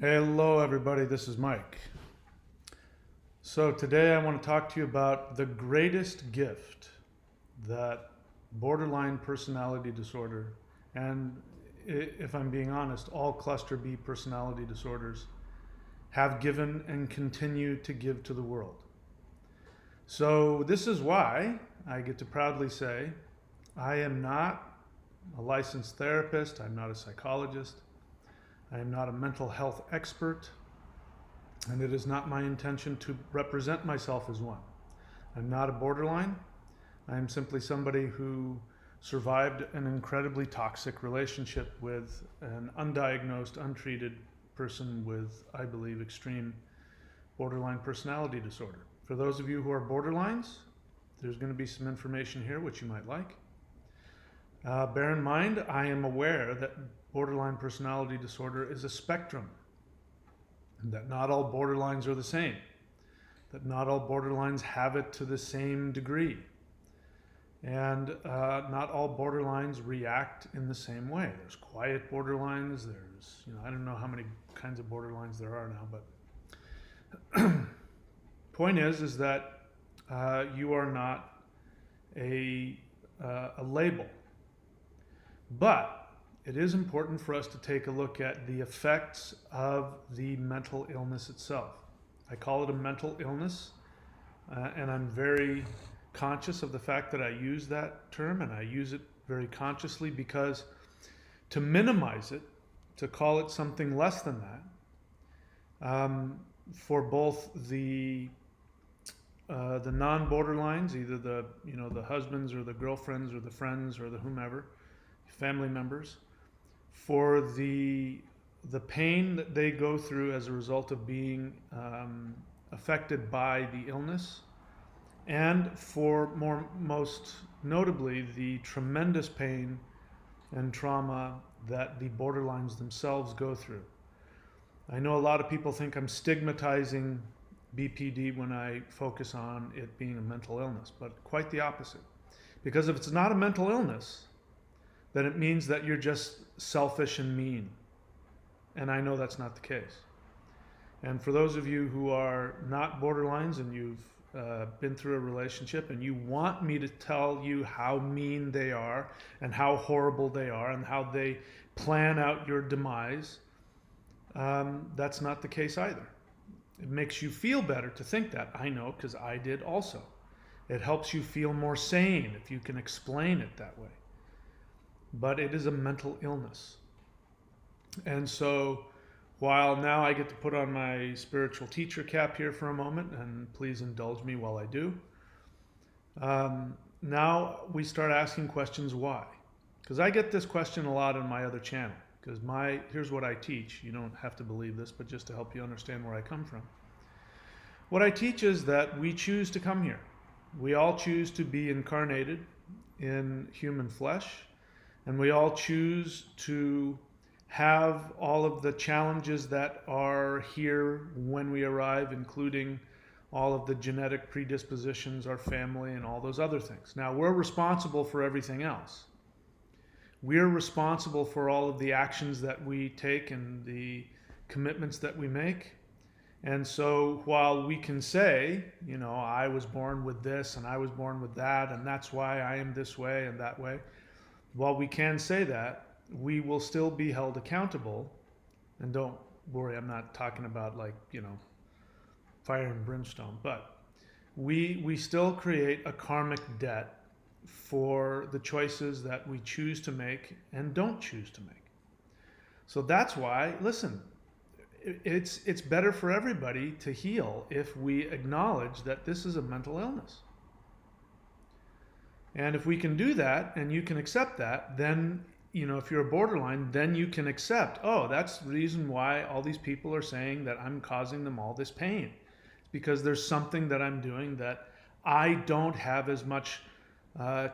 Hello, everybody. This is Mike. So, today I want to talk to you about the greatest gift that borderline personality disorder, and if I'm being honest, all cluster B personality disorders have given and continue to give to the world. So, this is why I get to proudly say I am not a licensed therapist, I'm not a psychologist, I am not a mental health expert, and it is not my intention to represent myself as one. I'm not a borderline. I am simply somebody who survived an incredibly toxic relationship with an undiagnosed, untreated person with, I believe, extreme borderline personality disorder. For those of you who are borderlines, there's going to be some information here which you might like. Bear in mind, I am aware that borderline personality disorder is a spectrum, that not all borderlines are the same, that not all borderlines have it to the same degree, and not all borderlines react in the same way. There's quiet borderlines, there's, I don't know how many kinds of borderlines there are now, but point is that you are not a label. But it is important for us to take a look at the effects of the mental illness itself. I call it a mental illness, and I'm very conscious of the fact that I use that term, and I use it very consciously because to minimize it, to call it something less than that, for both the non-borderlines, either the husbands or the girlfriends or the friends or the whomever, family members, for the pain that they go through as a result of being affected by the illness, and for most notably the tremendous pain and trauma that the borderlines themselves go through. I know a lot of people think I'm stigmatizing BPD when I focus on it being a mental illness, but quite the opposite. Because if it's not a mental illness, then it means that you're just selfish and mean. And I know that's not the case. And for those of you who are not borderlines and you've been through a relationship and you want me to tell you how mean they are and how horrible they are and how they plan out your demise, that's not the case either. It makes you feel better to think that. I know, because I did also. It helps you feel more sane if you can explain it that way. But it is a mental illness. And so while now I get to put on my spiritual teacher cap here for a moment, and please indulge me while I do, now we start asking questions why. Because I get this question a lot on my other channel. Because here's what I teach. You don't have to believe this, but just to help you understand where I come from. What I teach is that we choose to come here. We all choose to be incarnated in human flesh, and we all choose to have all of the challenges that are here when we arrive, including all of the genetic predispositions, our family, and all those other things. Now, we're responsible for everything else. We're responsible for all of the actions that we take and the commitments that we make. And so while we can say, I was born with this and I was born with that, and that's why I am this way and that way, while we can say that, we will still be held accountable. And don't worry, I'm not talking about fire and brimstone, but we still create a karmic debt for the choices that we choose to make and don't choose to make. So that's why, listen, it's better for everybody to heal if we acknowledge that this is a mental illness. And if we can do that and you can accept that, then, if you're a borderline, then you can accept, that's the reason why all these people are saying that I'm causing them all this pain. It's because there's something that I'm doing that I don't have as much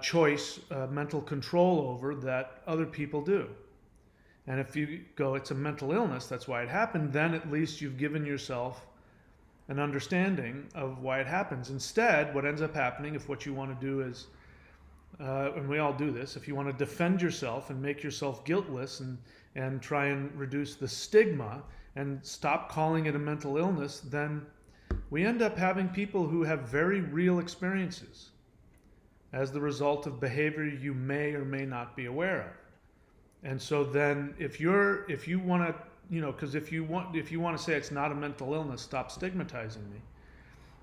choice, mental control over that other people do. And if you go, it's a mental illness, that's why it happened, then at least you've given yourself an understanding of why it happens. Instead, what ends up happening, if what you want to do is and we all do this, if you want to defend yourself and make yourself guiltless and try and reduce the stigma and stop calling it a mental illness, then we end up having people who have very real experiences as the result of behavior you may or may not be aware of. And so then if you want to, because if you want to say it's not a mental illness, stop stigmatizing me,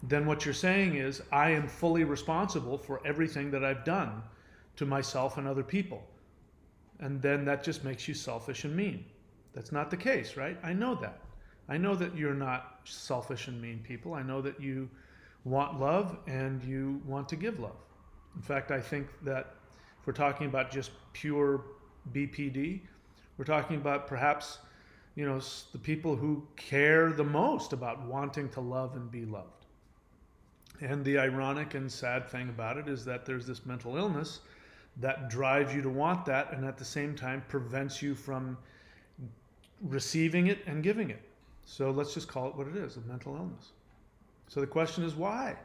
then what you're saying is I am fully responsible for everything that I've done to myself and other people. And then that just makes you selfish and mean. That's not the case, right? I know that. I know that you're not selfish and mean people. I know that you want love and you want to give love. In fact, I think that if we're talking about just pure BPD, we're talking about perhaps, the people who care the most about wanting to love and be loved. And the ironic and sad thing about it is that there's this mental illness that drives you to want that and at the same time prevents you from receiving it and giving it. So let's just call it what it is, a mental illness. So the question is why?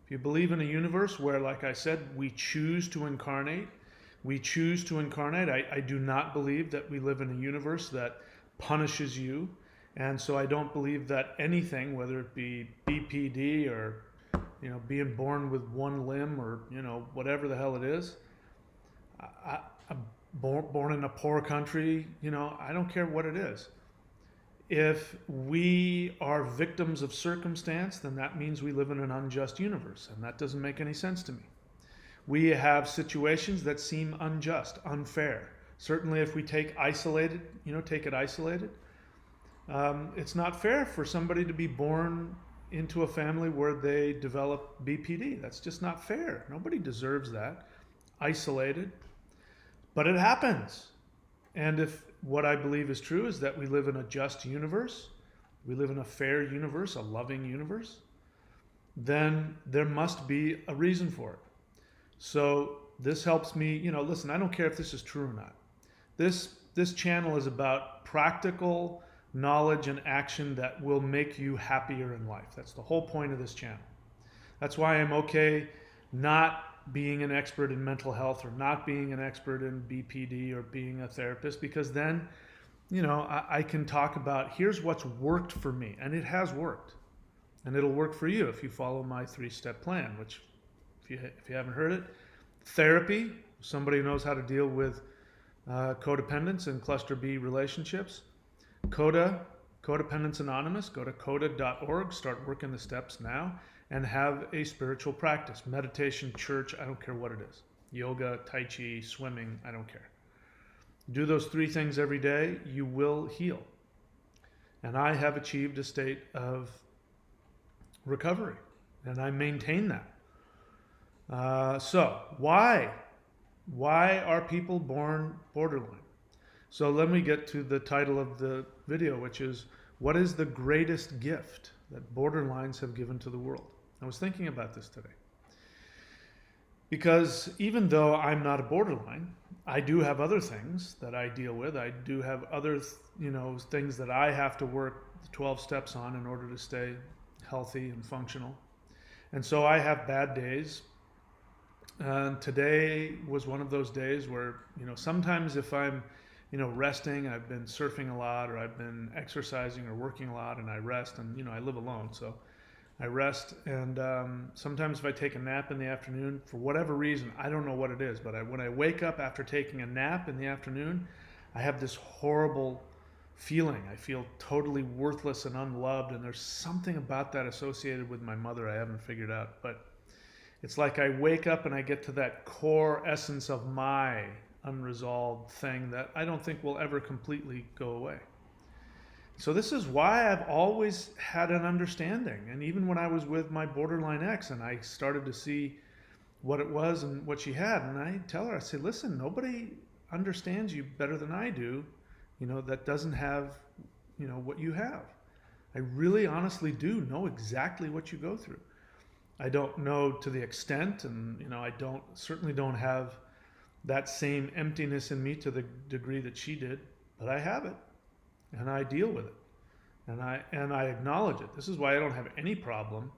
If you believe in a universe where, like I said, we choose to incarnate, I do not believe that we live in a universe that punishes you. And so I don't believe that anything, whether it be BPD or being born with one limb or, whatever the hell it is. I'm born in a poor country, I don't care what it is. If we are victims of circumstance, then that means we live in an unjust universe, and that doesn't make any sense to me. We have situations that seem unjust, unfair. Certainly if we take it isolated, it's not fair for somebody to be born into a family where they develop BPD. That's just not fair. Nobody deserves that. Isolated. But it happens. And if what I believe is true is that we live in a just universe, we live in a fair universe, a loving universe, then there must be a reason for it. So this helps me, listen, I don't care if this is true or not. This channel is about practical knowledge and action that will make you happier in life. That's the whole point of this channel. That's why I'm okay not being an expert in mental health or not being an expert in BPD or being a therapist, because then, I can talk about here's what's worked for me, and it has worked. And it'll work for you if you follow my 3-step plan, which if you haven't heard it, therapy, somebody who knows how to deal with codependence and cluster B relationships. Codependence Anonymous, go to coda.org, start working the steps now, and have a spiritual practice. Meditation, church, I don't care what it is. Yoga, Tai Chi, swimming, I don't care. Do those 3 things every day, you will heal. And I have achieved a state of recovery, and I maintain that. So, why? Why are people born borderline? So let me get to the title of the video, which is, what is the greatest gift that borderlines have given to the world? I was thinking about this today. Because even though I'm not a borderline, I do have other things that I deal with. I do have other, things that I have to work the 12 steps on in order to stay healthy and functional. And so I have bad days. And today was one of those days where, sometimes if I'm resting, I've been surfing a lot, or I've been exercising or working a lot, and I rest, and I live alone, so I rest. And sometimes if I take a nap in the afternoon, for whatever reason, I don't know what it is, but when I wake up after taking a nap in the afternoon, I have this horrible feeling. I feel totally worthless and unloved, and there's something about that associated with my mother I haven't figured out. But it's like I wake up and I get to that core essence of my unresolved thing that I don't think will ever completely go away. So this is why I've always had an understanding. And even when I was with my borderline ex and I started to see what it was and what she had, and I tell her, I say, listen, nobody understands you better than I do, that doesn't have, what you have. I really honestly do know exactly what you go through. I don't know to the extent, and I certainly don't have that same emptiness in me to the degree that she did, but I have it, and I deal with it, and I acknowledge it. This is why I don't have any problem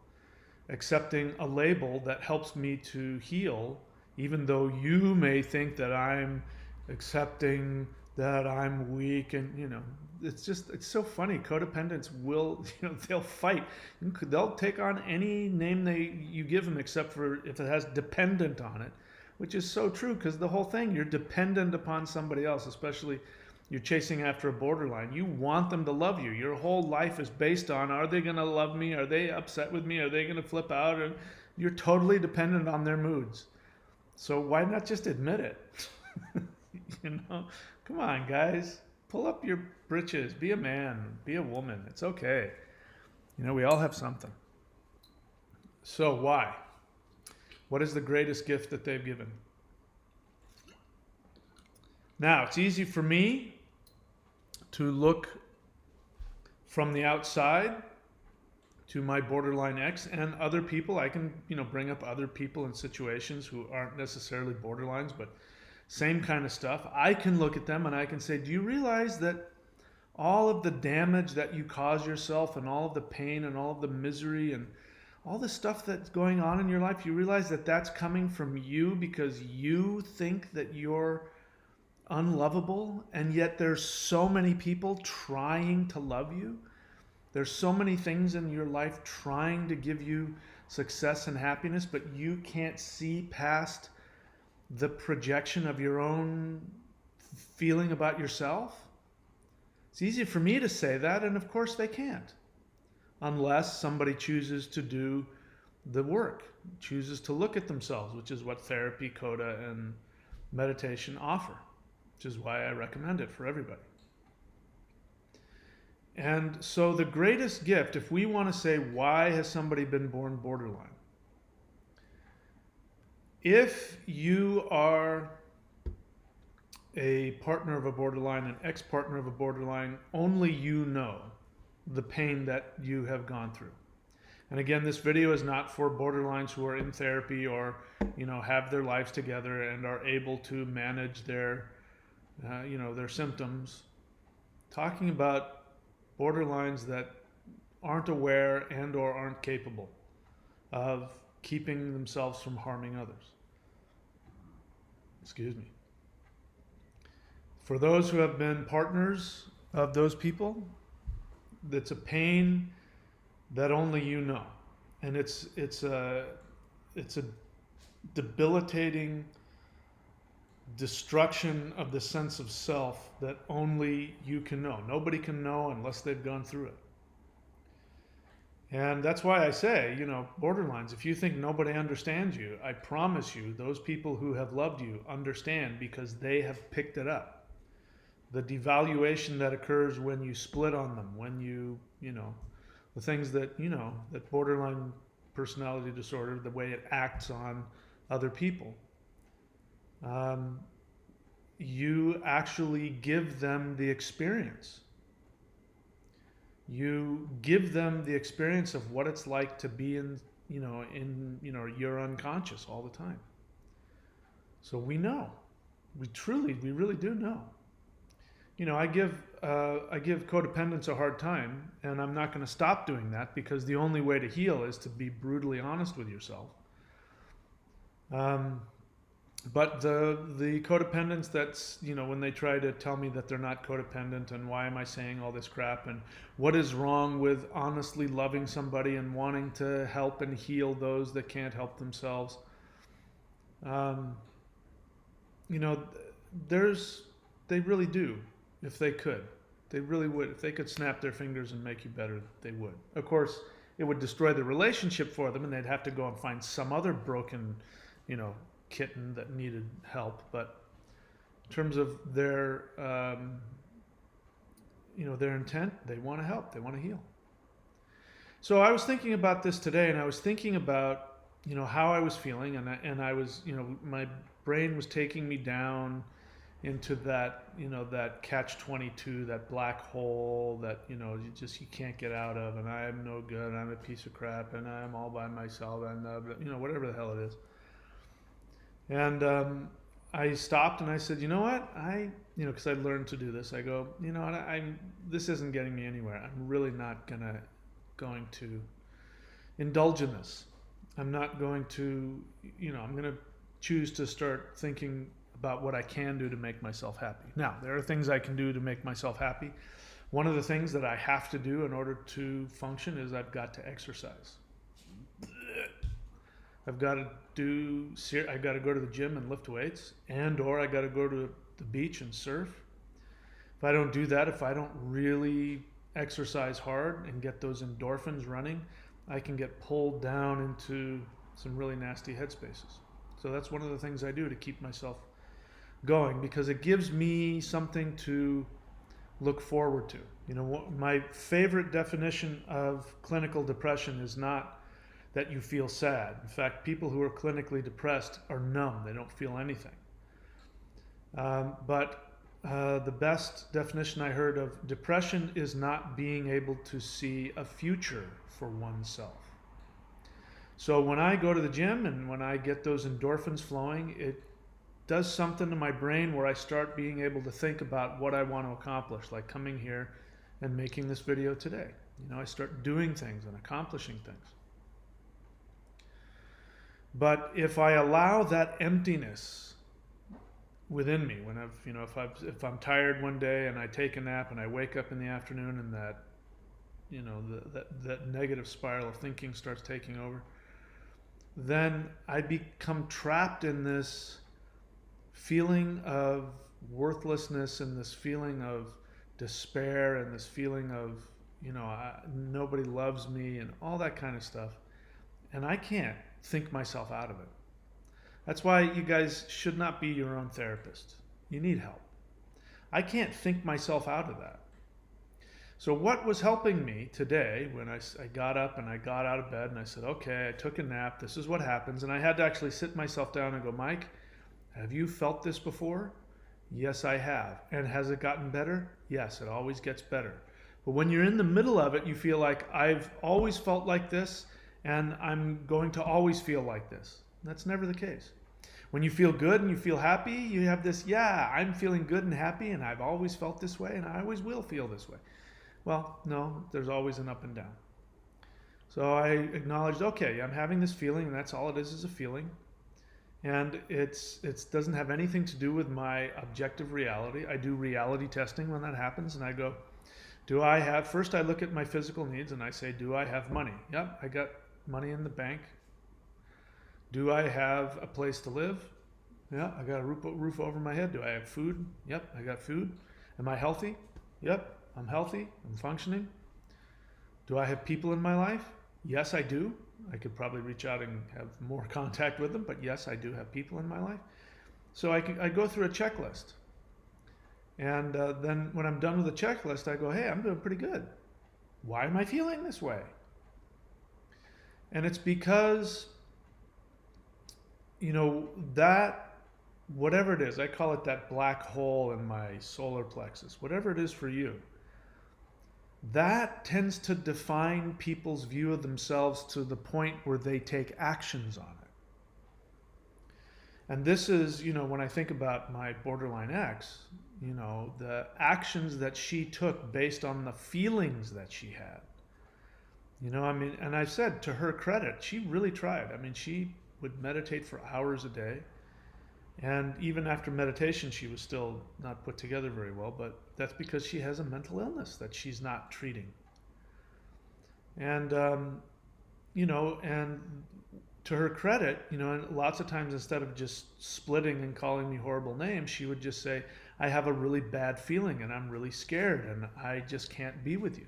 accepting a label that helps me to heal even though you may think that I'm accepting that I'm weak, and it's so funny. Codependents will, they'll fight. They'll take on any name you give them, except for if it has dependent on it, which is so true, because the whole thing, you're dependent upon somebody else, especially you're chasing after a borderline. You want them to love you. Your whole life is based on, are they going to love me? Are they upset with me? Are they going to flip out? And you're totally dependent on their moods. So why not just admit it? Come on, guys. Pull up your britches. Be a man. Be a woman. It's okay. We all have something. So why? What is the greatest gift that they've given? Now, it's easy for me to look from the outside to my borderline ex and other people. I can, bring up other people in situations who aren't necessarily borderlines, but same kind of stuff. I can look at them and I can say, do you realize that all of the damage that you cause yourself and all of the pain and all of the misery and all the stuff that's going on in your life, you realize that that's coming from you because you think that you're unlovable, and yet there's so many people trying to love you. There's so many things in your life trying to give you success and happiness, but you can't see past the projection of your own feeling about yourself. It's easy for me to say that, and of course they can't, unless somebody chooses to do the work, chooses to look at themselves, which is what therapy, Coda, and meditation offer, which is why I recommend it for everybody. And so the greatest gift, if we want to say, why has somebody been born borderline? If you are a partner of a borderline, an ex-partner of a borderline, only you know the pain that you have gone through. And again, this video is not for borderlines who are in therapy or, have their lives together and are able to manage their, their symptoms. Talking about borderlines that aren't aware and or aren't capable of keeping themselves from harming others. Excuse me. For those who have been partners of those people, that's a pain that only you know. And it's a debilitating destruction of the sense of self that only you can know. Nobody can know unless they've gone through it. And that's why I say, borderlines, if you think nobody understands you, I promise you, those people who have loved you understand, because they have picked it up. The devaluation that occurs when you split on them, when you the things that, that borderline personality disorder, the way it acts on other people. You actually give them the experience. You give them the experience of what it's like to be in your unconscious all the time. So we know. We really do know. I give codependence a hard time, and I'm not going to stop doing that, because the only way to heal is to be brutally honest with yourself. But the codependence that's, when they try to tell me that they're not codependent, and why am I saying all this crap, and what is wrong with honestly loving somebody and wanting to help and heal those that can't help themselves. They really do. If they could, they really would. If they could snap their fingers and make you better, they would. Of course, it would destroy the relationship for them, and they'd have to go and find some other broken, kitten that needed help. But in terms of their, their intent, they want to help. They want to heal. So I was thinking about this today, and I was thinking about, how I was feeling, and I was, my brain was taking me down into that, that catch-22, that black hole that, you can't get out of, and I am no good, I'm a piece of crap, and I'm all by myself, and, whatever the hell it is. And I stopped and I said, you know what, because I learned to do this, I go, this isn't getting me anywhere. I'm really not going to indulge in this. I'm not going to, I'm going to choose to start thinking about what I can do to make myself happy. Now, there are things I can do to make myself happy. One of the things that I have to do in order to function is I've got to exercise. I've got to go to the gym and lift weights, or I got to go to the beach and surf. If I don't do that, if I don't really exercise hard and get those endorphins running, I can get pulled down into some really nasty headspaces. So that's one of the things I do to keep myself going, because it gives me something to look forward to. My favorite definition of clinical depression is not that you feel sad. In fact, people who are clinically depressed are numb. They don't feel anything. But the best definition I heard of depression is not being able to see a future for oneself. So when I go to the gym and when I get those endorphins flowing, it does something to my brain where I start being able to think about what I want to accomplish, like coming here and making this video today. I start doing things and accomplishing things. But if I allow that emptiness within me, when if I'm tired one day and I take a nap and I wake up in the afternoon and that negative spiral of thinking starts taking over, then I become trapped in this feeling of worthlessness and this feeling of despair and this feeling of, nobody loves me and all that kind of stuff. And I can't think myself out of it. That's why you guys should not be your own therapist. You need help. I can't think myself out of that. So what was helping me today when I got up and I got out of bed and I said, okay, I took a nap, this is what happens. And I had to actually sit myself down and go, Mike, have you felt this before? Yes, I have. And has it gotten better? Yes, it always gets better. But when you're in the middle of it, you feel like I've always felt like this and I'm going to always feel like this. That's never the case. When you feel good and you feel happy, you have this, I'm feeling good and happy and I've always felt this way and I always will feel this way. Well, no, there's always an up and down. So I acknowledged, okay, I'm having this feeling and that's all it is a feeling. And it doesn't have anything to do with my objective reality. I do reality testing when that happens and I go, first I look at my physical needs and I say, do I have money? Yep, I got money in the bank. Do I have a place to live? Yeah, I got a roof over my head. Do I have food? Yep, I got food. Am I healthy? Yep, I'm healthy. I'm functioning. Do I have people in my life? Yes, I do. I could probably reach out and have more contact with them, but yes, I do have people in my life. So I go through a checklist. And then when I'm done with the checklist, I go, hey, I'm doing pretty good. Why am I feeling this way? And it's because, that, whatever it is, I call it that black hole in my solar plexus, whatever it is for you, that tends to define people's view of themselves to the point where they take actions on it. And this is, when I think about my borderline ex, the actions that she took based on the feelings that she had. And I said, to her credit, she really tried. She would meditate for hours a day. And even after meditation, she was still not put together very well, but that's because she has a mental illness that she's not treating. And, and to her credit, and lots of times instead of just splitting and calling me horrible names, she would just say, I have a really bad feeling and I'm really scared and I just can't be with you.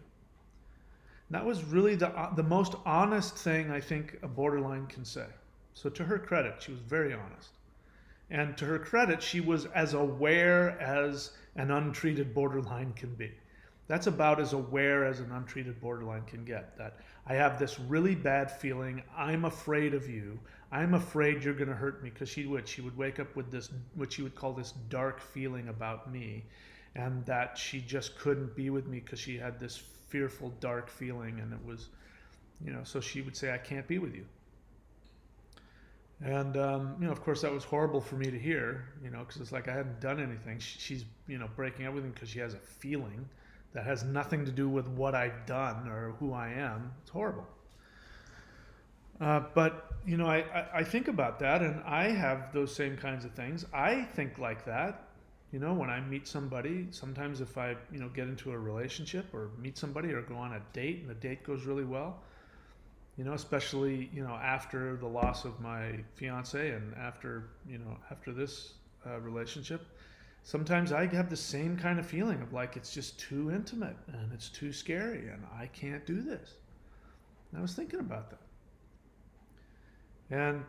And that was really the most honest thing I think a borderline can say. So to her credit, she was very honest. And to her credit, she was as aware as an untreated borderline can be. That's about as aware as an untreated borderline can get. That I have this really bad feeling. I'm afraid of you. I'm afraid you're going to hurt me, because she would wake up with this, what she would call this dark feeling about me, and that she just couldn't be with me because she had this fearful dark feeling, and it was, so she would say, I can't be with you. And, of course that was horrible for me to hear, because it's like I hadn't done anything. She's, breaking up with me because she has a feeling that has nothing to do with what I've done or who I am. It's horrible. But I think about that, and I have those same kinds of things. I think like that. When I meet somebody, sometimes if I get into a relationship or meet somebody or go on a date and the date goes really well, especially after the loss of my fiance and after this relationship, sometimes I have the same kind of feeling of like it's just too intimate and it's too scary and I can't do this. And I was thinking about that. And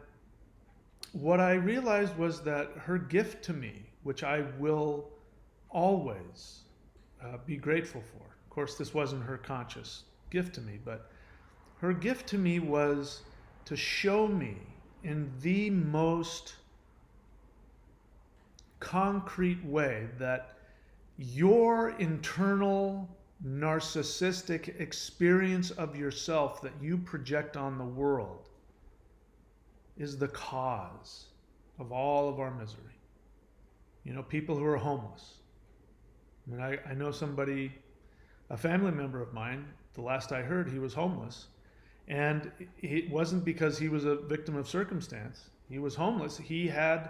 what I realized was that her gift to me, which I will always be grateful for. Of course, this wasn't her conscious gift to me, but her gift to me was to show me in the most concrete way that your internal narcissistic experience of yourself that you project on the world is the cause of all of our misery. People who are homeless. I mean, I know somebody, a family member of mine, the last I heard, he was homeless. And it wasn't because he was a victim of circumstance. He was homeless. He had,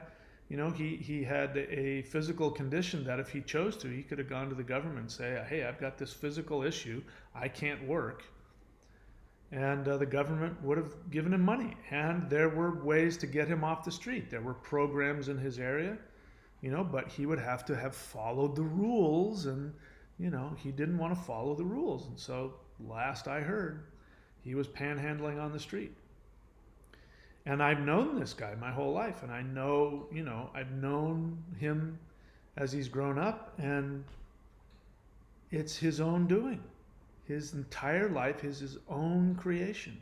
he had a physical condition that if he chose to, he could have gone to the government and say, hey, I've got this physical issue. I can't work. And the government would have given him money. And there were ways to get him off the street. There were programs in his area, but he would have to have followed the rules. And, he didn't want to follow the rules. And so last I heard, he was panhandling on the street. And I've known this guy my whole life. And I know, I've known him as he's grown up. And it's his own doing. His entire life is his own creation.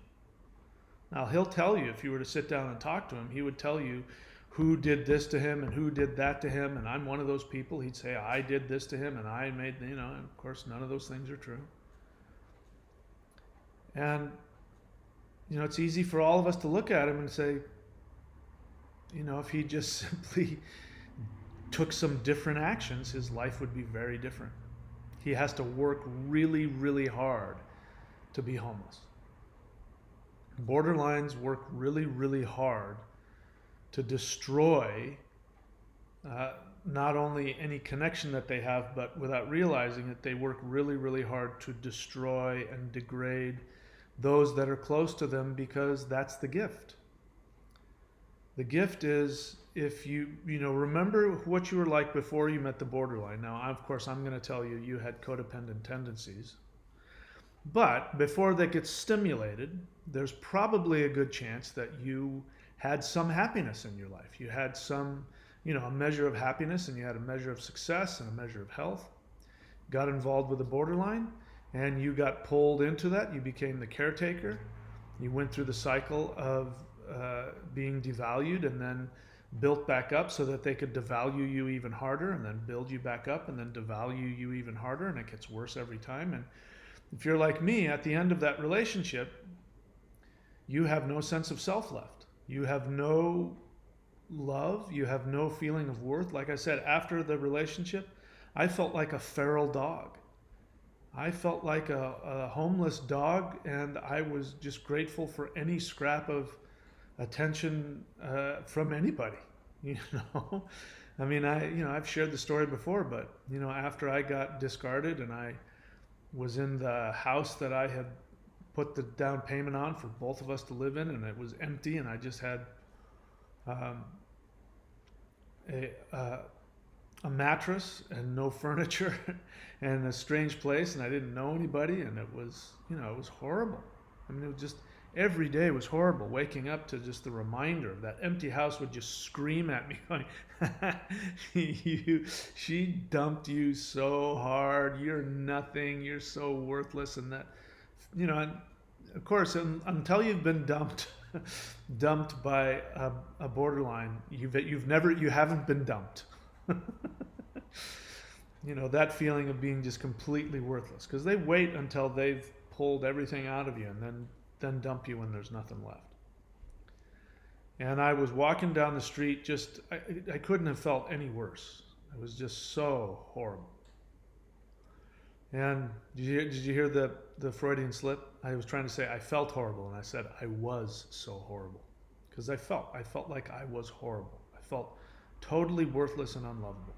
Now, he'll tell you, if you were to sit down and talk to him, he would tell you who did this to him and who did that to him. And I'm one of those people. He'd say, I did this to him and I made, and of course, none of those things are true. And, it's easy for all of us to look at him and say, if he just simply took some different actions, his life would be very different. He has to work really, really hard to be homeless. Borderlines work really, really hard to destroy not only any connection that they have, but without realizing it, they work really, really hard to destroy and degrade those that are close to them, because that's the gift. The gift is, if you remember what you were like before you met the borderline. Now, of course, I'm going to tell you, you had codependent tendencies. But before that gets stimulated, there's probably a good chance that you had some happiness in your life. You had some, a measure of happiness, and you had a measure of success and a measure of health. Got involved with the borderline, and you got pulled into that. You became the caretaker. You went through the cycle of being devalued and then built back up so that they could devalue you even harder, and then build you back up and then devalue you even harder, and it gets worse every time. And if you're like me, at the end of that relationship, you have no sense of self left. You have no love. You have no feeling of worth. Like I said, after the relationship, I felt like a feral dog. I felt like a homeless dog, and I was just grateful for any scrap of attention from anybody. I mean, I've shared the story before, but after I got discarded and I was in the house that I had put the down payment on for both of us to live in, and it was empty, and I just had a mattress and no furniture and a strange place, and I didn't know anybody, and it was horrible. I mean, it was just, every day was horrible. Waking up to just the reminder of that empty house would just scream at me going, she dumped you so hard, you're nothing, you're so worthless. And that, and of course, until you've been dumped by a borderline, you haven't been dumped. That feeling of being just completely worthless, because they wait until they've pulled everything out of you and then dump you when there's nothing left. And I was walking down the street, I couldn't have felt any worse. It was just so horrible. And did you hear the Freudian slip? I was trying to say I felt horrible, and I said I was so horrible, because I felt like I was horrible. I felt totally worthless and unlovable.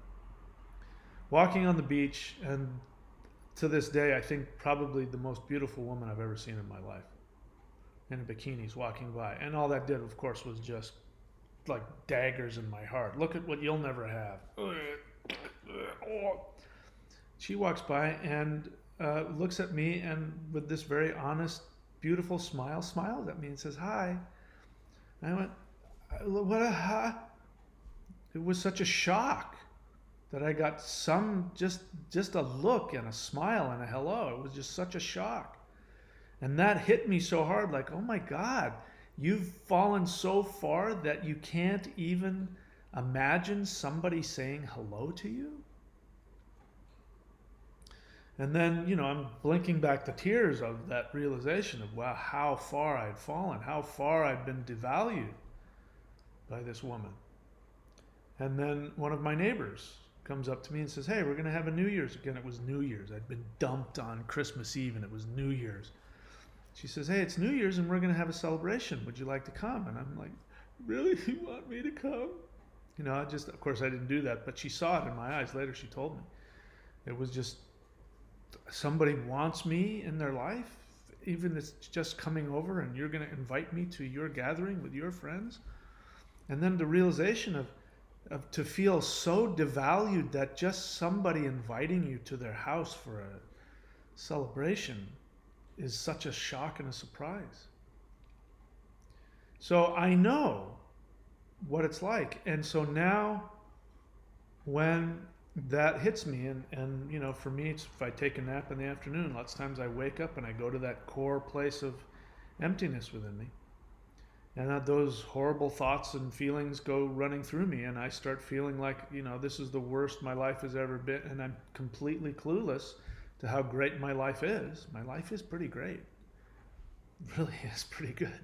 Walking on the beach, and to this day, I think probably the most beautiful woman I've ever seen in my life, in bikinis walking by, and all that did, of course, was just like daggers in my heart. Look at what you'll never have. She walks by and looks at me, and with this very honest, beautiful smile, smiles at me and says, "Hi." And I went, "What a hi?" It was such a shock that I got just a look and a smile and a hello. It was just such a shock. And that hit me so hard, like, oh my God, you've fallen so far that you can't even imagine somebody saying hello to you? And then, I'm blinking back the tears of that realization of, wow, how far I'd fallen, how far I'd been devalued by this woman. And then one of my neighbors comes up to me and says, "Hey, we're going to have a New Year's." Again, it was New Year's. I'd been dumped on Christmas Eve, and it was New Year's. She says, "Hey, it's New Year's, and we're going to have a celebration. Would you like to come?" And I'm like, "Really? You want me to come?" Of course, I didn't do that, but she saw it in my eyes. Later, she told me. It was just, somebody wants me in their life, even if it's just coming over, and you're going to invite me to your gathering with your friends. And then the realization of to feel so devalued that just somebody inviting you to their house for a celebration is such a shock and a surprise. So I know what it's like. And so now when that hits me, and for me, it's if I take a nap in the afternoon, lots of times I wake up and I go to that core place of emptiness within me. And those horrible thoughts and feelings go running through me, and I start feeling like, this is the worst my life has ever been, and I'm completely clueless to how great my life is. My life is pretty great. It really is pretty good.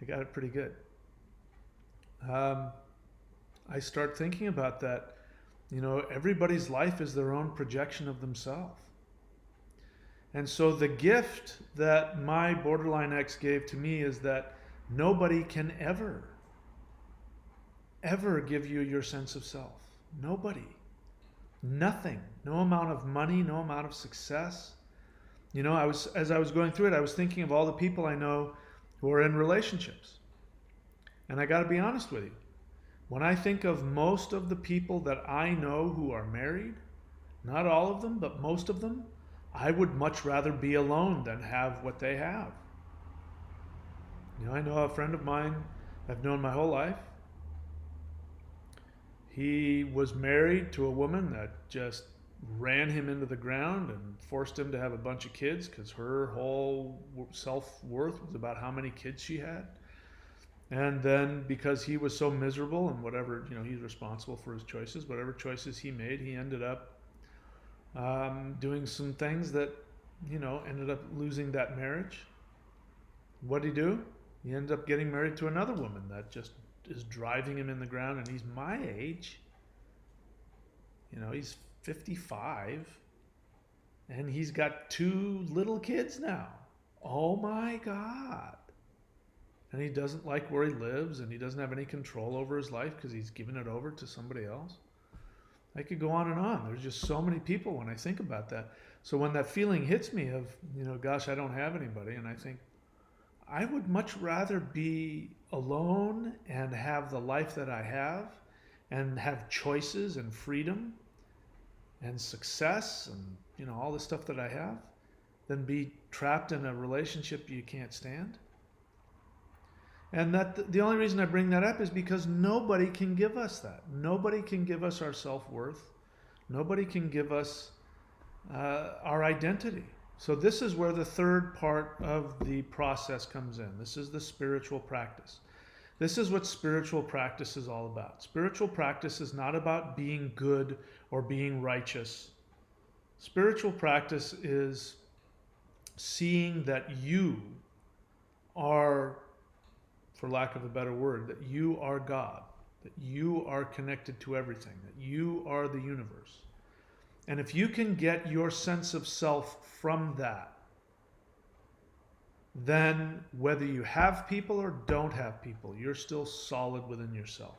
I got it pretty good. I start thinking about that. Everybody's life is their own projection of themselves. And so the gift that my borderline ex gave to me is that nobody can ever give you your sense of self. Nobody. Nothing. No amount of money, no amount of success. As I was going through it, I was thinking of all the people I know who are in relationships. And I got to be honest with you. When I think of most of the people that I know who are married, not all of them, but most of them, I would much rather be alone than have what they have. I know a friend of mine I've known my whole life. He was married to a woman that just ran him into the ground and forced him to have a bunch of kids, because her whole self-worth was about how many kids she had. And then because he was so miserable, and whatever, he's responsible for his choices, whatever choices he made, he ended up doing some things that, ended up losing that marriage. What did he do? He ended up getting married to another woman that just is driving him in the ground, and he's my age. He's 55, and he's got 2 little kids now. Oh my God. And he doesn't like where he lives, and he doesn't have any control over his life because he's given it over to somebody else. I could go on and on. There's just so many people when I think about that. So when that feeling hits me of, gosh, I don't have anybody, and I think, I would much rather be alone and have the life that I have, and have choices and freedom and success and, all the stuff that I have, than be trapped in a relationship you can't stand. And that the only reason I bring that up is because nobody can give us that. Nobody can give us our self-worth. Nobody can give us our identity. So this is where the third part of the process comes in. This is the spiritual practice. This is what spiritual practice is all about. Spiritual practice is not about being good or being righteous. Spiritual practice is seeing that you are, for lack of a better word, that you are God, that you are connected to everything, that you are the universe. And if you can get your sense of self from that, then whether you have people or don't have people, you're still solid within yourself.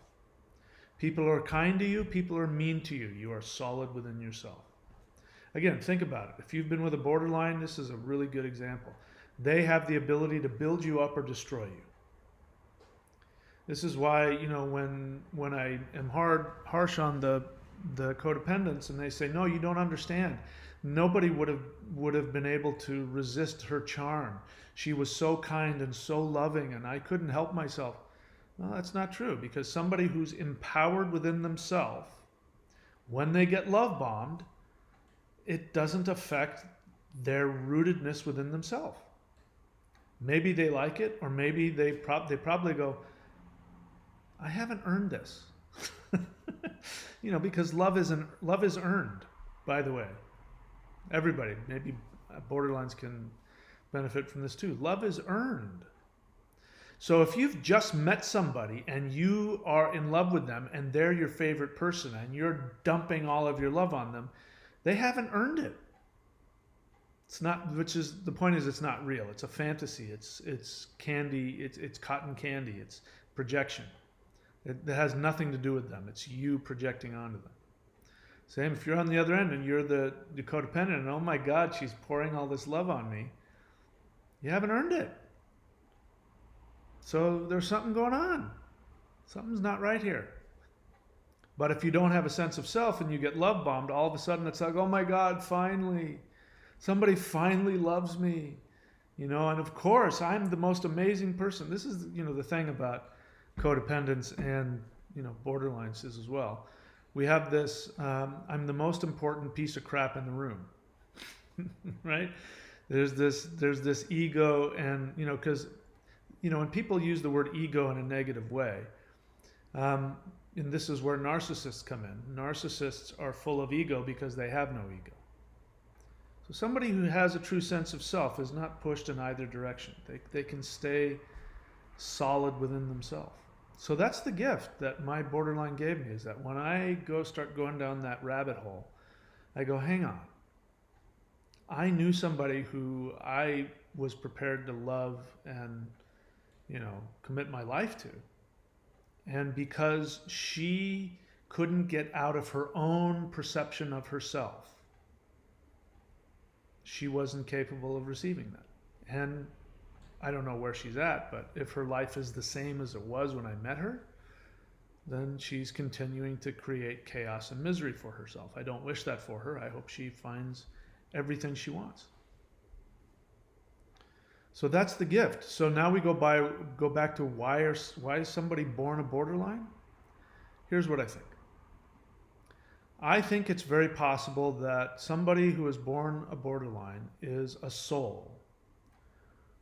People are kind to you, people are mean to you, you are solid within yourself. Again, think about it. If you've been with a borderline, this is a really good example. They have the ability to build you up or destroy you. This is why, when I am harsh on the codependence, and they say, no, you don't understand. Nobody would have been able to resist her charm. She was so kind and so loving, and I couldn't help myself. Well, that's not true, because somebody who's empowered within themselves, when they get love bombed, it doesn't affect their rootedness within themselves. Maybe they like it, or maybe they probably go, I haven't earned this. Because love is earned, by the way. Everybody, maybe borderlines can benefit from this too. Love is earned. So if you've just met somebody and you are in love with them and they're your favorite person and you're dumping all of your love on them, they haven't earned it. It's not, which is the point is, it's not real. It's a fantasy. It's candy. It's cotton candy. It's projection. It has nothing to do with them. It's you projecting onto them. Same if you're on the other end and you're the codependent and, oh my God, she's pouring all this love on me. You haven't earned it. So there's something going on. Something's not right here. But if you don't have a sense of self and you get love bombed, all of a sudden it's like, oh my God, finally. Somebody finally loves me. And of course, I'm the most amazing person. This is, the thing about codependence and, borderlines is as well. We have this, I'm the most important piece of crap in the room, right? There's this ego and, because, when people use the word ego in a negative way, and this is where narcissists come in. Narcissists are full of ego because they have no ego. So somebody who has a true sense of self is not pushed in either direction. They can stay solid within themselves. So that's the gift that my borderline gave me, is that when I start going down that rabbit hole, I go, hang on. I knew somebody who I was prepared to love and, commit my life to. And because she couldn't get out of her own perception of herself, she wasn't capable of receiving that. And I don't know where she's at, but if her life is the same as it was when I met her, then she's continuing to create chaos and misery for herself. I don't wish that for her. I hope she finds everything she wants. So that's the gift. So now we go back to why is somebody born a borderline? Here's what I think. I think it's very possible that somebody who is born a borderline is a soul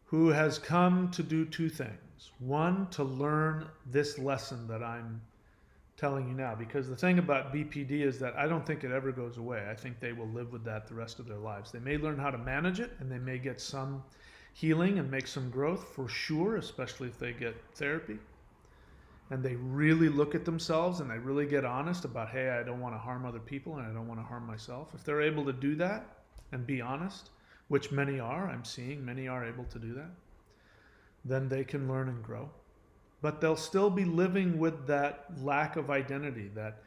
who has come to do two things. One, to learn this lesson that I'm telling you now, because the thing about BPD is that I don't think it ever goes away. I think they will live with that the rest of their lives. They may learn how to manage it, and they may get some healing and make some growth for sure, especially if they get therapy. And they really look at themselves and they really get honest about, hey, I don't want to harm other people and I don't want to harm myself. If they're able to do that and be honest, which many are, I'm seeing many are able to do that, then they can learn and grow. But they'll still be living with that lack of identity, that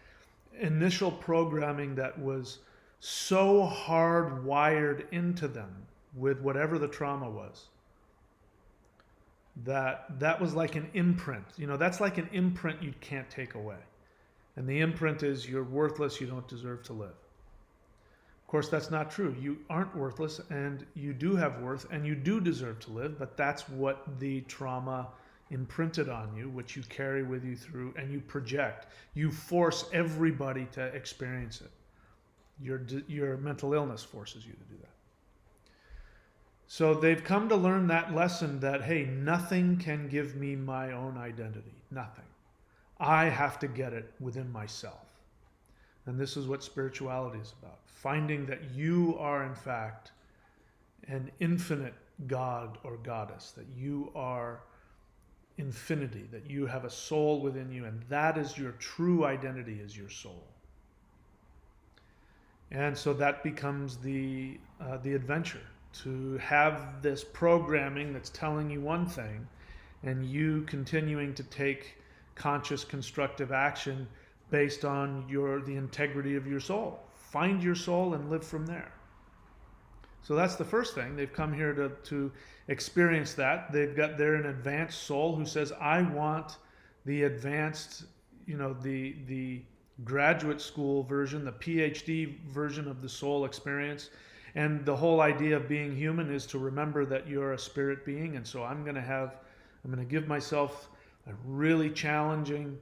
initial programming that was so hardwired into them with whatever the trauma was. That was like an imprint. That's like an imprint you can't take away. And the imprint is you're worthless, you don't deserve to live. Of course, that's not true. You aren't worthless and you do have worth and you do deserve to live, but that's what the trauma imprinted on you, which you carry with you through and you project. You force everybody to experience it. Your mental illness forces you to do that. So they've come to learn that lesson that, hey, nothing can give me my own identity. Nothing. I have to get it within myself. And this is what spirituality is about. Finding that you are, in fact, an infinite God or goddess, that you are infinity, that you have a soul within you, and that is your true identity, is your soul. And so that becomes the adventure, to have this programming that's telling you one thing, and you continuing to take conscious, constructive action based on the integrity of your soul. Find your soul and live from there. So that's the first thing. They've come here to experience that. They're an advanced soul who says, I want the advanced, the graduate school version, the PhD version of the soul experience. And the whole idea of being human is to remember that you're a spirit being. And so I'm going to give myself a really challenging,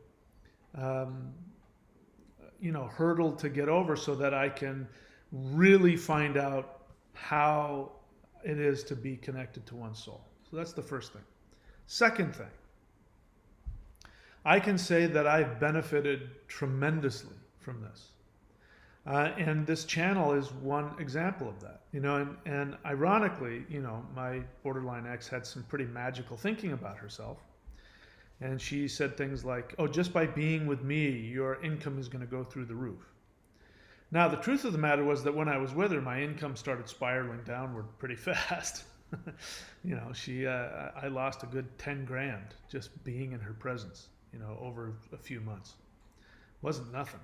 hurdle to get over, so that I can really find out how it is to be connected to one's soul. So that's the first thing. Second thing, I can say that I've benefited tremendously from this. And this channel is one example of that. And ironically, my borderline ex had some pretty magical thinking about herself. And she said things like, oh, just by being with me, your income is going to go through the roof. Now, the truth of the matter was that when I was with her, my income started spiraling downward pretty fast. I lost a good 10 grand just being in her presence, over a few months. Wasn't nothing.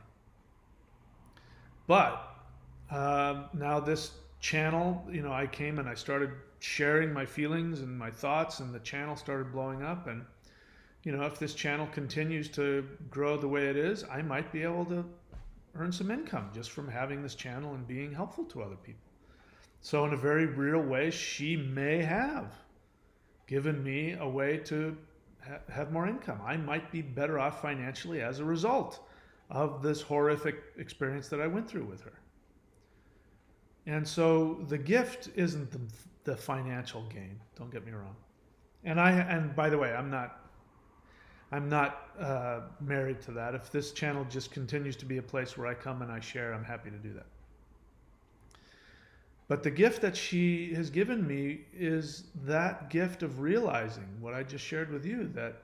But now this channel, I came and I started sharing my feelings and my thoughts, and the channel started blowing up. And, if this channel continues to grow the way it is, I might be able to earn some income just from having this channel and being helpful to other people. So in a very real way, she may have given me a way to have more income. I might be better off financially as a result of this horrific experience that I went through with her. And so the gift isn't the financial gain. Don't get me wrong. And by the way, I'm not married to that. If this channel just continues to be a place where I come and I share, I'm happy to do that. But the gift that she has given me is that gift of realizing what I just shared with you, that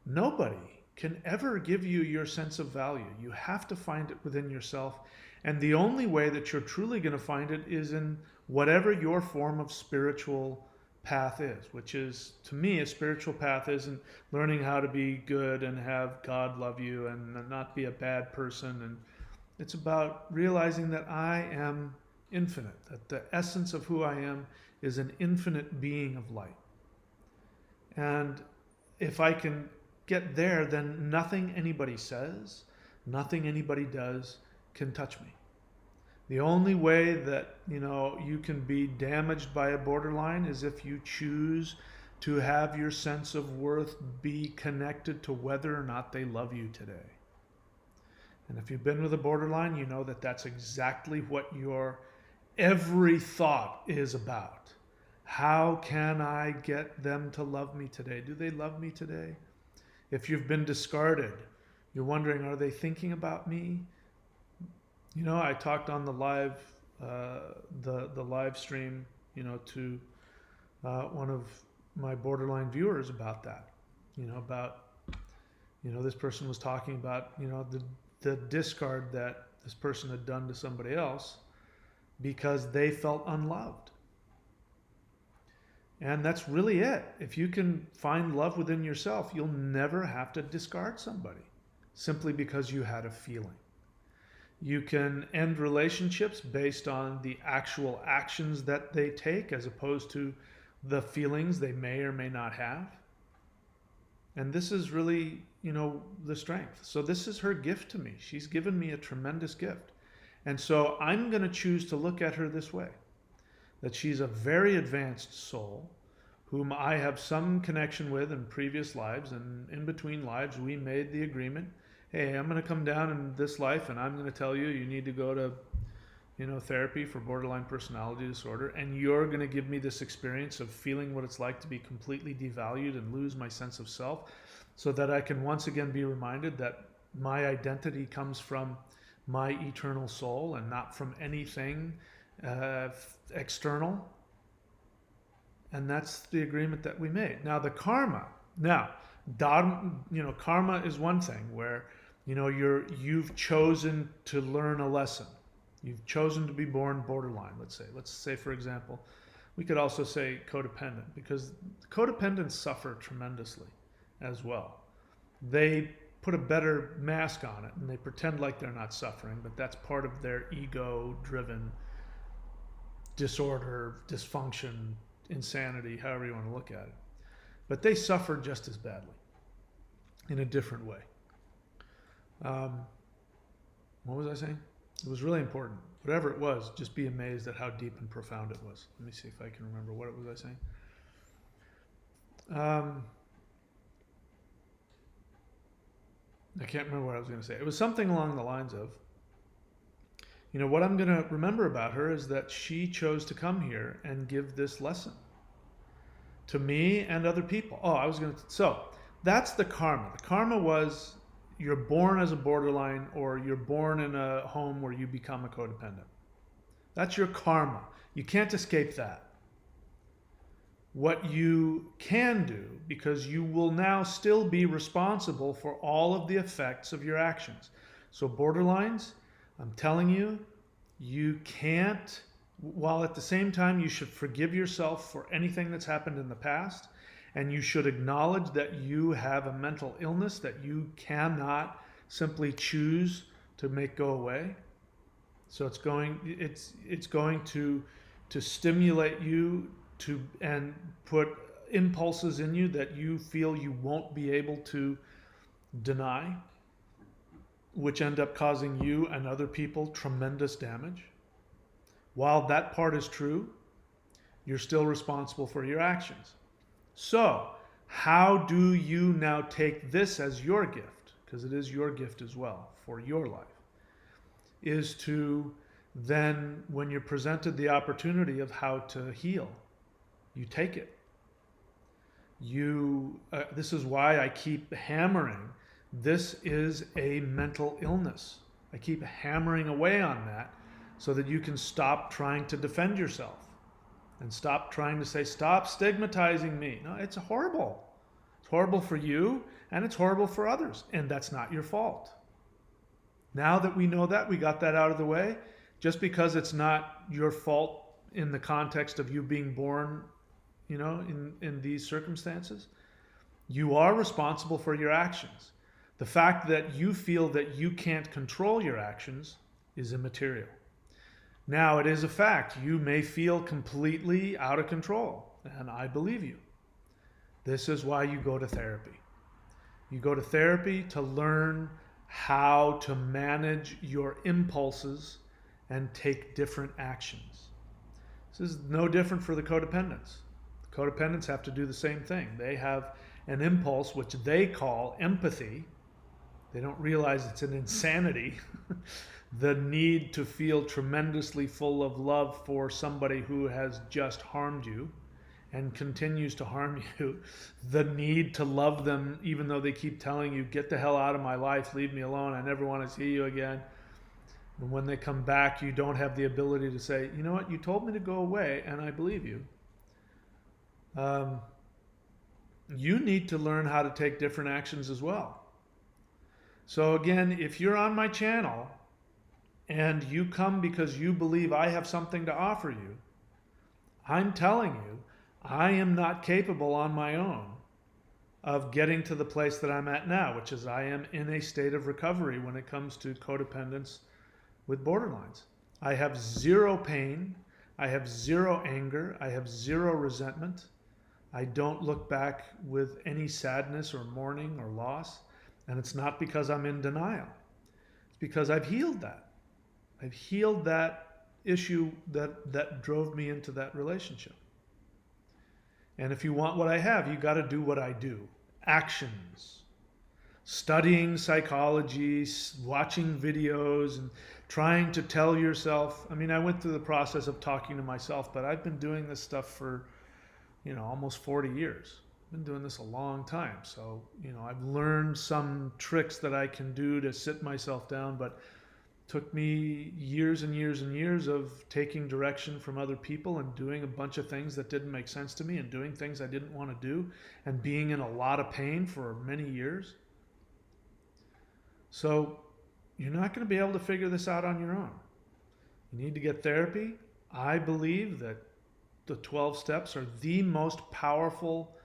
nobody can ever give you your sense of value. You have to find it within yourself. And the only way that you're truly going to find it is in whatever your form of spiritual path is, which is, to me, a spiritual path isn't learning how to be good and have God love you and not be a bad person. And it's about realizing that I am infinite, that the essence of who I am is an infinite being of light. And if I can get there, then nothing anybody says, nothing anybody does can touch me. The only way that you can be damaged by a borderline is if you choose to have your sense of worth be connected to whether or not they love you today. And if you've been with a borderline, you know that that's exactly what your every thought is about. How can I get them to love me today? Do they love me today? If you've been discarded, you're wondering, are they thinking about me? I talked on the live, the live stream, to one of my borderline viewers about that. This person was talking about, the discard that this person had done to somebody else because they felt unloved. And that's really it. If you can find love within yourself, you'll never have to discard somebody simply because you had a feeling. You can end relationships based on the actual actions that they take as opposed to the feelings they may or may not have. And this is really, the strength. So this is her gift to me. She's given me a tremendous gift. And so I'm going to choose to look at her this way, that she's a very advanced soul whom I have some connection with in previous lives, and in between lives we made the agreement, hey, I'm going to come down in this life and I'm going to tell you, you need to go to, therapy for borderline personality disorder, and you're going to give me this experience of feeling what it's like to be completely devalued and lose my sense of self, so that I can once again be reminded that my identity comes from my eternal soul and not from anything external. And that's the agreement that we made. Now the karma. Karma is one thing where you've chosen to learn a lesson. You've chosen to be born borderline, let's say. Let's say, for example, we could also say codependent, because codependents suffer tremendously as well. They put a better mask on it and they pretend like they're not suffering, but that's part of their ego-driven disorder, dysfunction, insanity, however you want to look at it. But they suffer just as badly in a different way. What was I saying? It was really important. Whatever it was, just be amazed at how deep and profound it was. Let me see if I can remember. What was I saying? I can't remember what I was going to say. It was something along the lines of, what I'm going to remember about her is that she chose to come here and give this lesson to me and other people. So that's the karma. The karma was you're born as a borderline, or you're born in a home where you become a codependent. That's your karma. You can't escape that. What you can do, because you will now still be responsible for all of the effects of your actions. So borderlines, I'm telling you, you can't, while at the same time you should forgive yourself for anything that's happened in the past, and you should acknowledge that you have a mental illness that you cannot simply choose to make go away. So it's going to stimulate you and put impulses in you that you feel you won't be able to deny, which end up causing you and other people tremendous damage. While that part is true, you're still responsible for your actions. So, how do you now take this as your gift? Because it is your gift as well for your life. Is to then, when you're presented the opportunity of how to heal, you take it. This is why I keep hammering. This is a mental illness. I keep hammering away on that so that you can stop trying to defend yourself. And stop trying to say, stop stigmatizing me. No, it's horrible. It's horrible for you, and it's horrible for others. And that's not your fault. Now that we know that, we got that out of the way, just because it's not your fault in the context of you being born, in these circumstances, you are responsible for your actions. The fact that you feel that you can't control your actions is immaterial. Now, it is a fact. You may feel completely out of control, and I believe you. This is why you go to therapy. You go to therapy to learn how to manage your impulses and take different actions. This is no different for the codependents. The codependents have to do the same thing. They have an impulse which they call empathy. They don't realize it's an insanity. The need to feel tremendously full of love for somebody who has just harmed you and continues to harm you. The need to love them even though they keep telling you, get the hell out of my life, leave me alone, I never want to see you again. And when they come back, you don't have the ability to say, you know what, you told me to go away and I believe you. You need to learn how to take different actions as well. So again, if you're on my channel and you come because you believe I have something to offer you, I'm telling you, I am not capable on my own of getting to the place that I'm at now, which is I am in a state of recovery when it comes to codependence with borderlines. I have zero pain. I have zero anger. I have zero resentment. I don't look back with any sadness or mourning or loss. And it's not because I'm in denial. It's because I've healed that. I've healed that issue that drove me into that relationship. And if you want what I have, you got to do what I do. Actions. Studying psychology, watching videos, and trying to tell yourself. I mean, I went through the process of talking to myself, but I've been doing this stuff for, almost 40 years. I've been doing this a long time. So, I've learned some tricks that I can do to sit myself down, but took me years and years and years of taking direction from other people and doing a bunch of things that didn't make sense to me and doing things I didn't want to do and being in a lot of pain for many years. So you're not going to be able to figure this out on your own. You need to get therapy. I believe that the 12 steps are the most powerful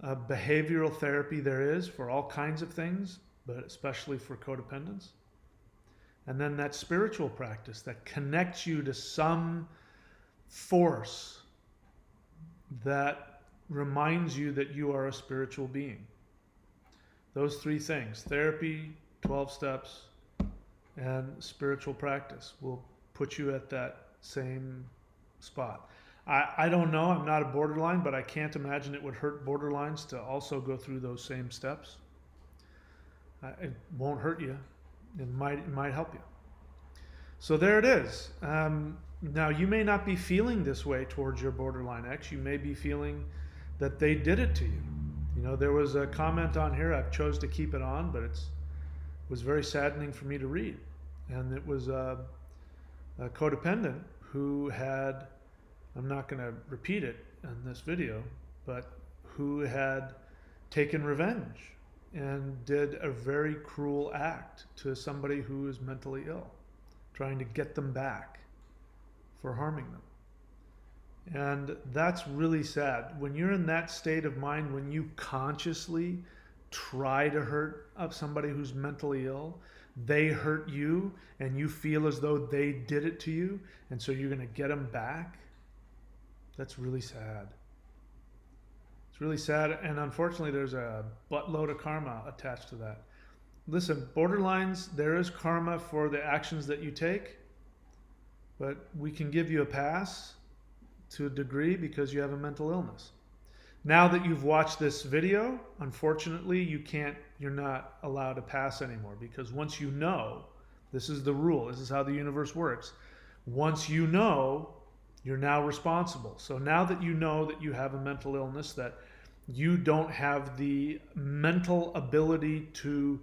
behavioral therapy there is for all kinds of things, but especially for codependence. And then that spiritual practice that connects you to some force that reminds you that you are a spiritual being. Those three things, therapy, 12 steps, and spiritual practice, will put you at that same spot. I don't know, I'm not a borderline, but I can't imagine it would hurt borderlines to also go through those same steps. It won't hurt you, it might help you. So there it is. Now, you may not be feeling this way towards your borderline ex. You may be feeling that they did it to you. You know, there was a comment on here, I've chose to keep it on, but it was very saddening for me to read. And it was a codependent who had, I'm not going to repeat it in this video, but who had taken revenge and did a very cruel act to somebody who is mentally ill, trying to get them back for harming them. And that's really sad. When you're in that state of mind, when you consciously try to hurt somebody who's mentally ill, they hurt you, and you feel as though they did it to you, and so you're going to get them back. That's really sad. It's really sad, and unfortunately there's a buttload of karma attached to that. Listen, borderlines, there is karma for the actions that you take, but we can give you a pass to a degree because you have a mental illness. Now that you've watched this video, unfortunately, you're not allowed to pass anymore, because once you know, this is the rule, this is how the universe works. Once you know, you're now responsible. So now that you know that you have a mental illness, that you don't have the mental ability to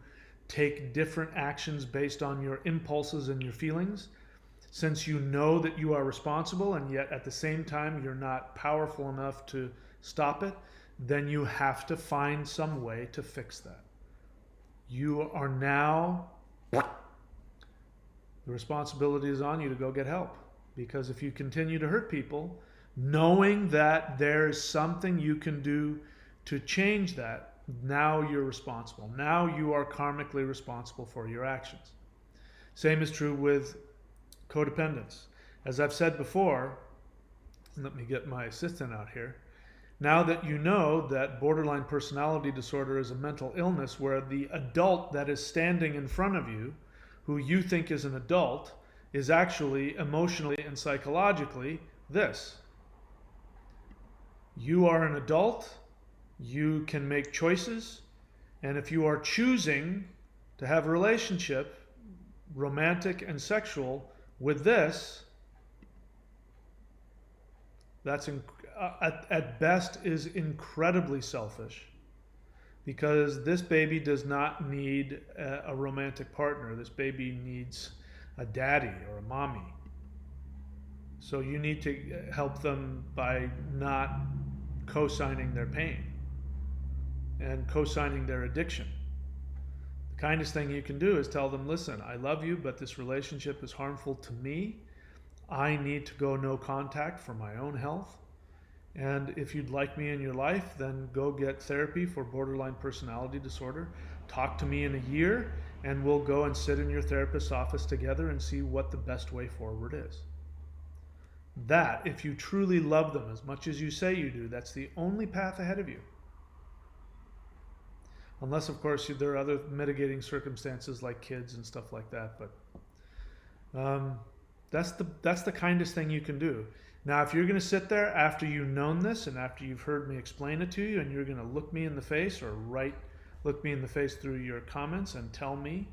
take different actions based on your impulses and your feelings, since you know that you are responsible and yet at the same time you're not powerful enough to stop it, then you have to find some way to fix that. You are now, the responsibility is on you to go get help. Because if you continue to hurt people, knowing that there is something you can do to change that, now you're responsible. Now you are karmically responsible for your actions. Same is true with codependence. As I've said before, let me get my assistant out here. Now that you know that borderline personality disorder is a mental illness where the adult that is standing in front of you, who you think is an adult, is actually emotionally and psychologically this. You are an adult, you can make choices, and if you are choosing to have a relationship, romantic and sexual, with this, that's at best is incredibly selfish, because this baby does not need a romantic partner. This baby needs a daddy or a mommy. So you need to help them by not co-signing their pain and co-signing their addiction. The kindest thing you can do is tell them, listen, I love you, but this relationship is harmful to me. I need to go no contact for my own health. And if you'd like me in your life, then go get therapy for borderline personality disorder. Talk to me in a year, and we'll go and sit in your therapist's office together and see what the best way forward is. That, if you truly love them as much as you say you do, that's the only path ahead of you. Unless, of course, there are other mitigating circumstances like kids and stuff like that. But that's the kindest thing you can do. Now, if you're going to sit there after you've known this and after you've heard me explain it to you, and you're going to look me in the face or look me in the face through your comments and tell me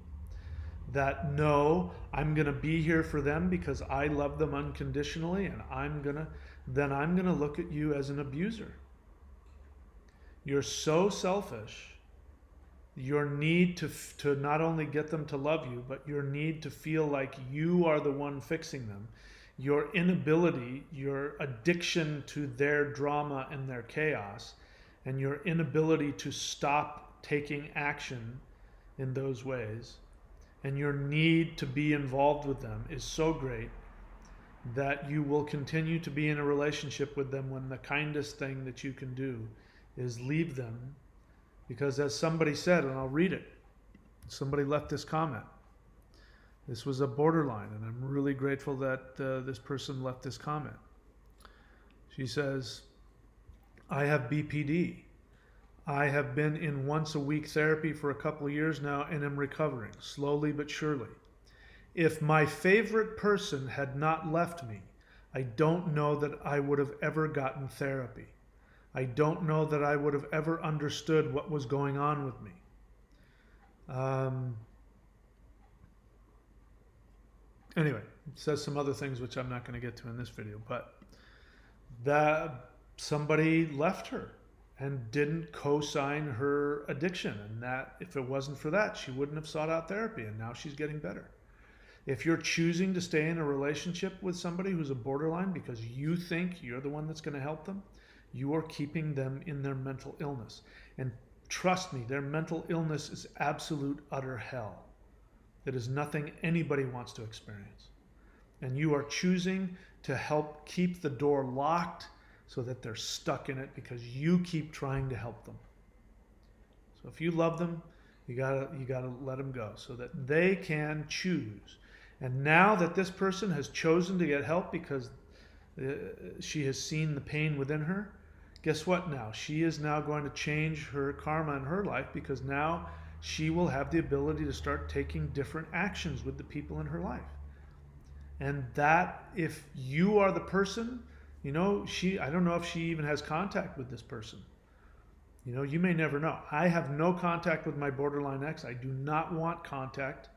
that, no, I'm going to be here for them because I love them unconditionally, and then I'm going to look at you as an abuser. You're so selfish. Your need to not only get them to love you, but your need to feel like you are the one fixing them. Your inability, your addiction to their drama and their chaos, and your inability to stop taking action in those ways, and your need to be involved with them is so great that you will continue to be in a relationship with them when the kindest thing that you can do is leave them. Because as somebody said, and I'll read it, somebody left this comment. This was a borderline, and I'm really grateful that this person left this comment. She says, I have BPD. I have been in once a week therapy for a couple of years now and am recovering, slowly but surely. If my favorite person had not left me, I don't know that I would have ever gotten therapy. I don't know that I would have ever understood what was going on with me. Anyway, it says some other things which I'm not going to get to in this video, but that somebody left her and didn't co-sign her addiction, and that if it wasn't for that, she wouldn't have sought out therapy, and now she's getting better. If you're choosing to stay in a relationship with somebody who's a borderline because you think you're the one that's going to help them, you are keeping them in their mental illness. And trust me, their mental illness is absolute utter hell. It is nothing anybody wants to experience. And you are choosing to help keep the door locked so that they're stuck in it because you keep trying to help them. So if you love them, you gotta let them go so that they can choose. And now that this person has chosen to get help because she has seen the pain within her, guess what now? She is now going to change her karma in her life because now she will have the ability to start taking different actions with the people in her life. And that, if you are the person, I don't know if she even has contact with this person. You may never know. I have no contact with my borderline ex. I do not want contact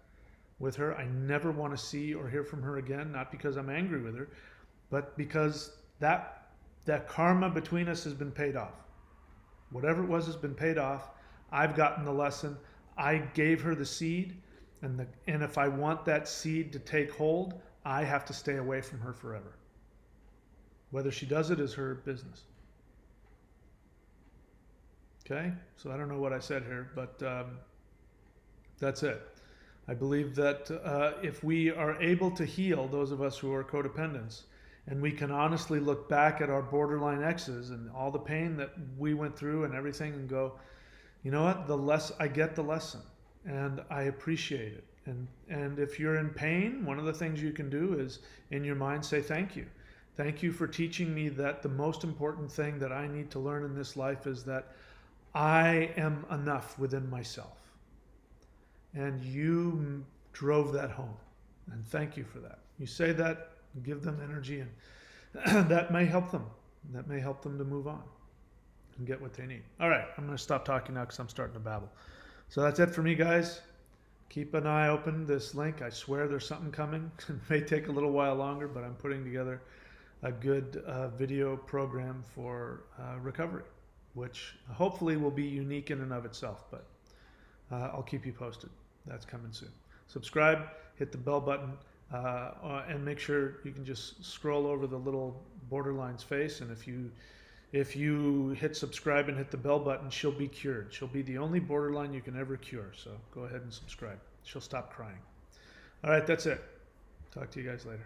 with her. I never want to see or hear from her again, not because I'm angry with her, but because that karma between us has been paid off. Whatever it was has been paid off. I've gotten the lesson. I gave her the seed, and if I want that seed to take hold, I have to stay away from her forever. Whether she does it is her business. Okay? So I don't know what I said here, but that's it. I believe that if we are able to heal, those of us who are codependents, and we can honestly look back at our borderline exes and all the pain that we went through and everything and go, you know what, I get the lesson and I appreciate it. And if you're in pain, one of the things you can do is in your mind say thank you. Thank you for teaching me that the most important thing that I need to learn in this life is that I am enough within myself. And you drove that home. And thank you for that. You say that, give them energy, and that may help them. That may help them to move on and get what they need. All right, I'm going to stop talking now because I'm starting to babble. So that's it for me, guys. Keep an eye open. This link, I swear there's something coming. It may take a little while longer, but I'm putting together a good video program for recovery, which hopefully will be unique in and of itself, but I'll keep you posted. That's coming soon. Subscribe, hit the bell button, and make sure you can just scroll over the little borderline's face, and if you hit subscribe and hit the bell button, she'll be cured. She'll be the only borderline you can ever cure, so go ahead and subscribe. She'll stop crying. All right, that's it. Talk to you guys later.